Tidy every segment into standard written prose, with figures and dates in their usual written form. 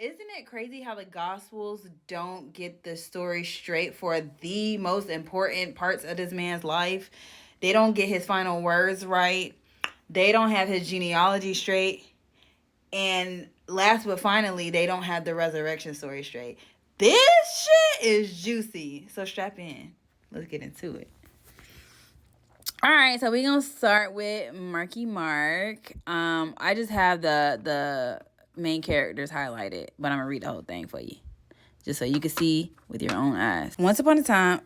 Isn't it crazy how the Gospels don't get the story straight for the most important parts of this man's life? They don't get his final words right. They don't have his genealogy straight. And last but finally, they don't have the resurrection story straight. This shit is juicy. So strap in. Let's get into it. All right, so we're gonna start with Marky Mark. I just have the main characters highlighted, but I'm gonna read the whole thing for you, just so you can see with your own eyes. Once upon a time,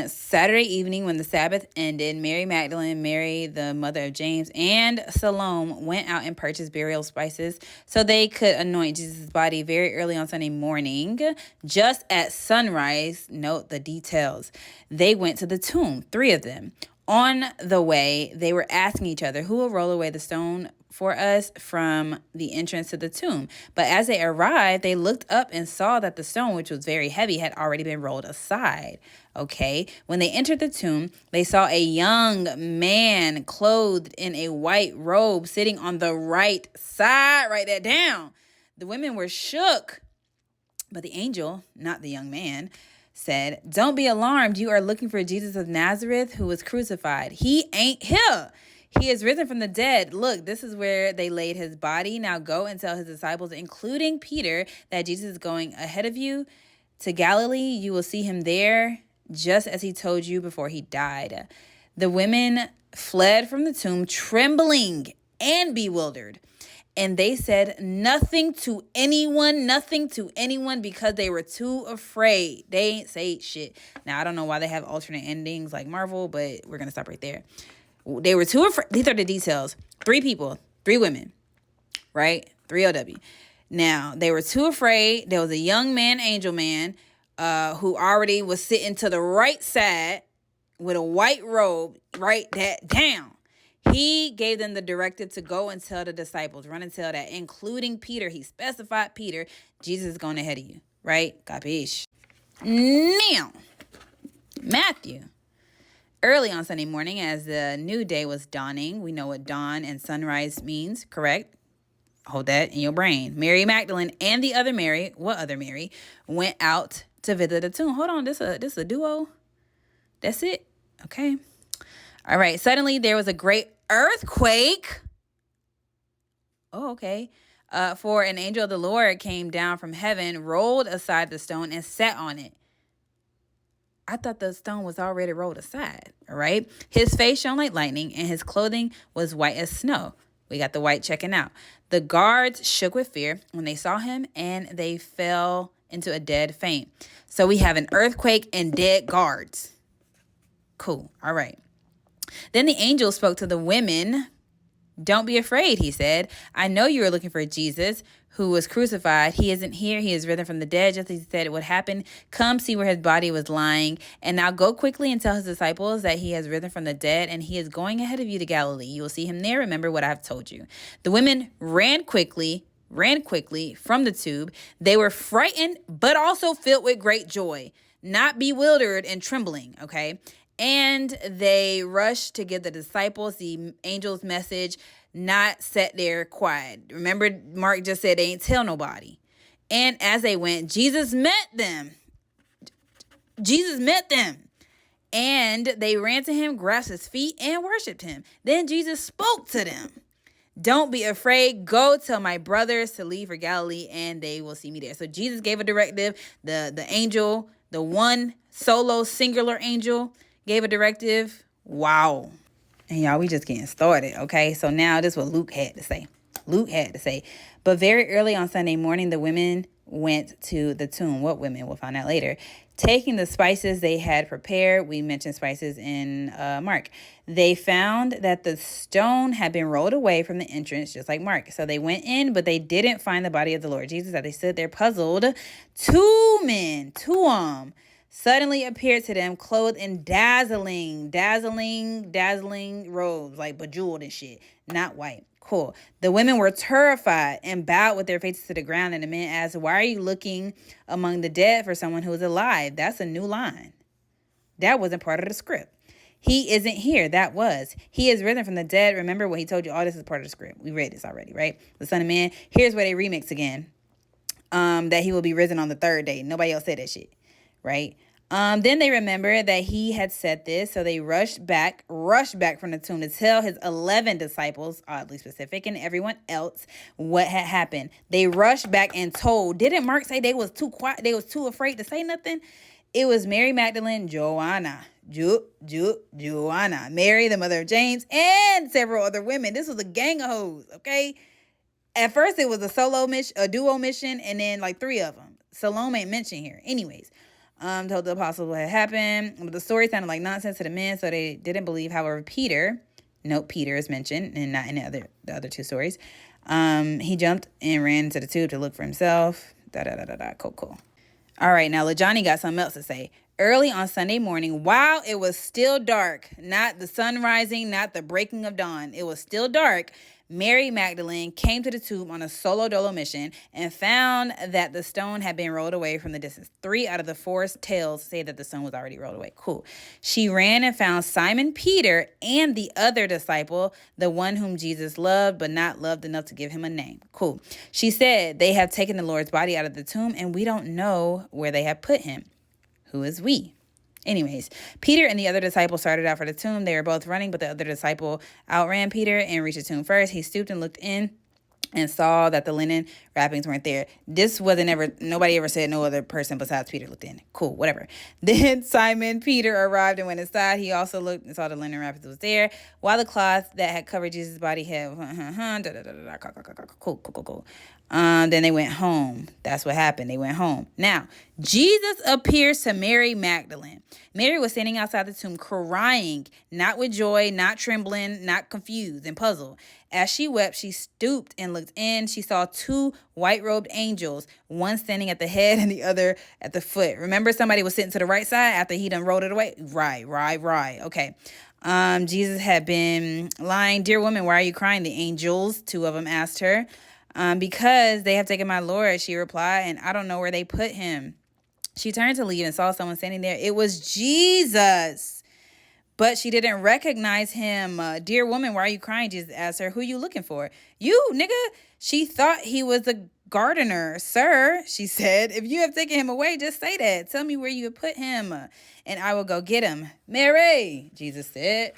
Saturday evening when the Sabbath ended, Mary Magdalene, Mary, the mother of James, and Salome went out and purchased burial spices so they could anoint Jesus' body very early on Sunday morning. Just at sunrise, note the details, they went to the tomb, 3 of them. On the way, they were asking each other, who will roll away the stone for us from the entrance to the tomb? But as they arrived, they looked up and saw that the stone, which was very heavy, had already been rolled aside. Okay. When they entered the tomb, they saw a young man clothed in a white robe sitting on the right side. Write that down. The women were shook, but the angel, not the young man, said, "Don't be alarmed. You are looking for Jesus of Nazareth who was crucified. He ain't here. He is risen from the dead. Look, this is where they laid his body. Now go and tell his disciples, including Peter, that Jesus is going ahead of you to Galilee. You will see him there, just as he told you before he died." The women fled from the tomb, trembling and bewildered. And they said nothing to anyone, because they were too afraid. They ain't say shit. Now, I don't know why they have alternate endings like Marvel, but we're going to stop right there. They were too afraid. These are the details. 3 people, 3 women, right? 3 OW. Now, they were too afraid. There was a young man, angel man, who already was sitting to the right side with a white robe. Write that down. He gave them the directive to go and tell the disciples, run and tell that, including Peter. He specified Peter. Jesus is going ahead of you, right? Capiche? Now, Matthew. Early on Sunday morning, as the new day was dawning, we know what dawn and sunrise means, correct? Hold that in your brain. Mary Magdalene and the other Mary, what other Mary, went out to visit the tomb. Hold on, this a duo? That's it? Okay. All right. Suddenly there was a great earthquake. Oh, okay. For an angel of the Lord came down from heaven, rolled aside the stone, and sat on it. I thought the stone was already rolled aside. All right. His face shone like lightning, and his clothing was white as snow. We got the white checking out. The guards shook with fear when they saw him, and they fell into a dead faint. So we have an earthquake and dead guards. Cool. All right. Then the angel spoke to the women. "Don't be afraid," he said. "I know you are looking for Jesus who was crucified. He isn't here. He is risen from the dead, just as he said it would happen. Come see where his body was lying. And now go quickly and tell his disciples that he has risen from the dead, and he is going ahead of you to Galilee. You will see him there. Remember what I have told you." The women ran quickly from the tomb. They were frightened, but also filled with great joy, not bewildered and trembling, okay? And they rushed to give the disciples the angel's message, not sat there quiet. Remember, Mark just said they ain't tell nobody. And as they went, Jesus met them. And they ran to him, grasped his feet, and worshiped him. Then Jesus spoke to them. "Don't be afraid. Go tell my brothers to leave for Galilee, and they will see me there." So Jesus gave a directive. The angel, the one solo singular angel, gave a directive. Wow. And y'all, we just getting started, okay? So now this is what Luke had to say. But very early on Sunday morning, the women went to the tomb. What women? We'll find out later. Taking the spices they had prepared. We mentioned spices in Mark. They found that the stone had been rolled away from the entrance, just like Mark. So they went in, but they didn't find the body of the Lord Jesus. As they stood there puzzled, 2 men, 2 suddenly appeared to them, clothed in dazzling robes, like bejeweled and shit, not white. Cool. The women were terrified and bowed with their faces to the ground, and the men asked, "Why are you looking among the dead for someone who is alive?" That's a new line. That wasn't part of the script. "He isn't here." That was. "He is risen from the dead." Remember what he told you? All this is part of the script. We read this already, right? The Son of Man. Here's where they remix again. that he will be risen on the third day. Nobody else said that shit, right? Then they remembered that he had said this, so they rushed back from the tomb to tell his 11 disciples, oddly specific, and everyone else what had happened. They rushed back and told. Didn't Mark say they was too quiet? They was too afraid to say nothing? It was Mary Magdalene, Joanna, Joanna, Mary, the mother of James, and several other women. This was a gang of hoes, okay? At first, it was a duo mission, and then like 3 of them. Salome ain't mentioned here. Anyways, told the apostles what had happened. But the story sounded like nonsense to the men, so they didn't believe. However, Peter is mentioned, and not in the other 2 stories. He jumped and ran into the tube to look for himself. Cool. All right, now LaJohnny got something else to say. Early on Sunday morning, while it was still dark, not the sun rising, not the breaking of dawn, it was still dark, Mary Magdalene came to the tomb on a solo dolo mission and found that the stone had been rolled away from the distance. 3 out of the 4 tales say that the stone was already rolled away. Cool. She ran and found Simon Peter and the other disciple, the one whom Jesus loved, but not loved enough to give him a name. Cool. She said, they have taken the Lord's body out of the tomb and we don't know where they have put him. Who is we? Anyways, Peter and the other disciple started out for the tomb. They were both running, but the other disciple outran Peter and reached the tomb first. He stooped and looked in and saw that the linen wrappings weren't there. Nobody ever said no other person besides Peter looked in. Cool, whatever. Then Simon Peter arrived and went inside. He also looked and saw the linen wrappings was there, while the cloth that had covered Jesus' body had, cool. Then they went home. That's what happened. They went home. Now, Jesus appears to Mary Magdalene. Mary was standing outside the tomb crying, not with joy, not trembling, not confused and puzzled. As she wept, she stooped and looked in. She saw 2 white-robed angels, one standing at the head and the other at the foot. Remember, somebody was sitting to the right side after he done rolled it away? Right. Okay. Jesus had been lying. Dear woman, why are you crying? The angels, 2 of them asked her. Because they have taken my Lord, she replied, and I don't know where they put him. She turned to leave and saw someone standing there. It was Jesus, but she didn't recognize him. Dear woman, why are you crying? Jesus asked her. Who are you looking for? You, nigga. She thought he was a gardener. Sir, she said, if you have taken him away, just say that. Tell me where you have put him, and I will go get him. Mary, Jesus said.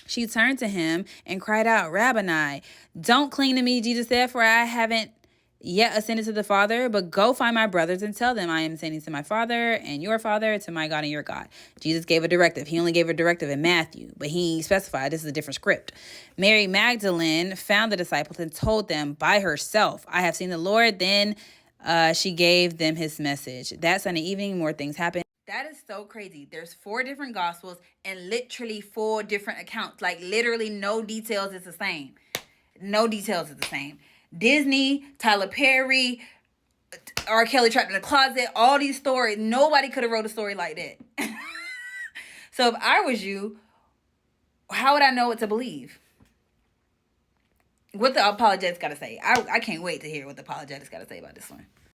She turned to him and cried out, Rabboni, don't cling to me, Jesus said, for I haven't yet ascended to the Father, but go find my brothers and tell them I am ascending to my Father and your Father, to my God and your God. Jesus gave a directive. He only gave a directive in Matthew, but he specified this is a different script. Mary Magdalene found the disciples and told them by herself, I have seen the Lord. Then she gave them his message. That Sunday evening, more things happened. That is so crazy. There's 4 different gospels and literally 4 different accounts. Like literally no details is the same. No details is the same. Disney, Tyler Perry, R. Kelly trapped in the closet, all these stories. Nobody could have wrote a story like that. So if I was you, how would I know what to believe? What the apologetics got to say? I can't wait to hear what the apologetics got to say about this one.